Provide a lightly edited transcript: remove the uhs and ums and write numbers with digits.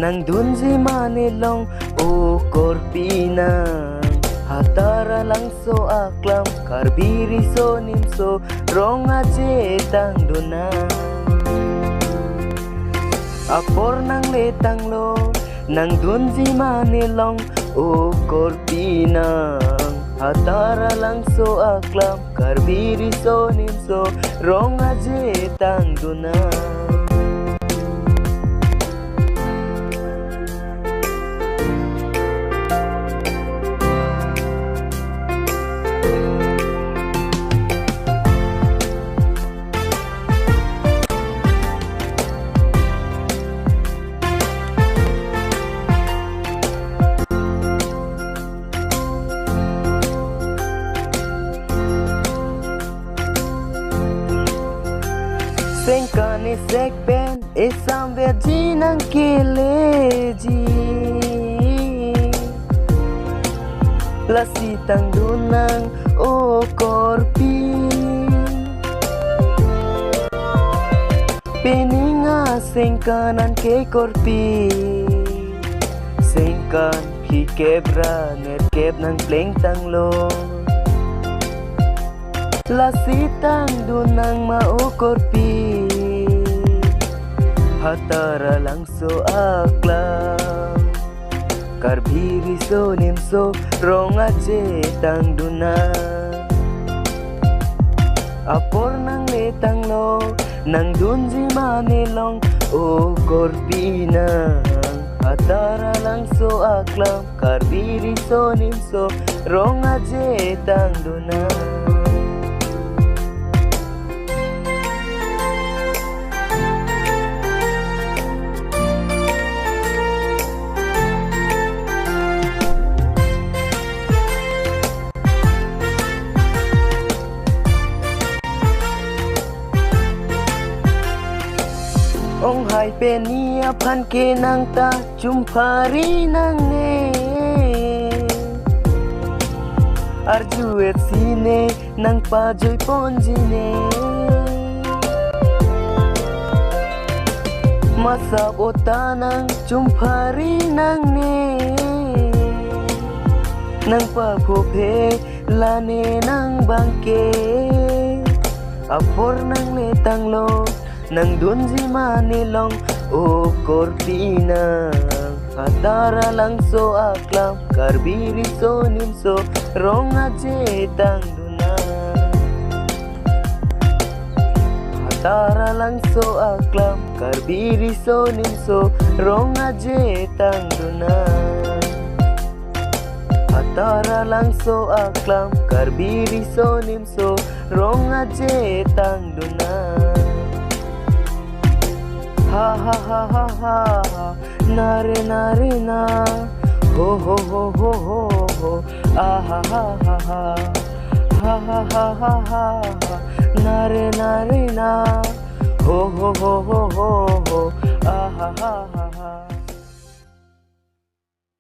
nandun si Manilong o Corpina. Hatara lang so aklam karbiri so nimso rong ajetang duna. Apor nang letang lo nandun si Manilong o Corpina. Hatara lang so aklam karbiri so nimso rong ajetang duna. Sengkani sekben isam verji nang keleji lasitang dunang o Corpi. Peninga sengkanan ke Corpi, sengkan ki kebra nerkeb nang pleng tanglo. Lasitang dunang mau Corpi, hatara lang so aklam karbiri so nimso rong ajetang duna. Apor nang letang lo nang dunji Manilong o Corpina. Hatara lang so aklam karbiri so nimso rong ajetang duna. Ong hai penia pan ke nang ta jumpari nang ne arjuet sine nang pajoy ponjine. Masa bota nang jumpari nang ne nang papophe lane nang bangke. Apor nang letang lo nang dunji Manilong o Corpina. Hatara lang so aklam karbiri so nimso rong ajetang duna. Hatara lang so aklam karbiri so nimso rong ajetang duna. Hatara lang so aklam karbiri so nimso rong ajetang duna. Ha ha ha ha ha, nare nare na, ho ho ho ho ho ho, ah ha ha ha ha, ha ha ha ha ha, nare nare na, ho ho ho ho ho ho, ah ha ha ha ha.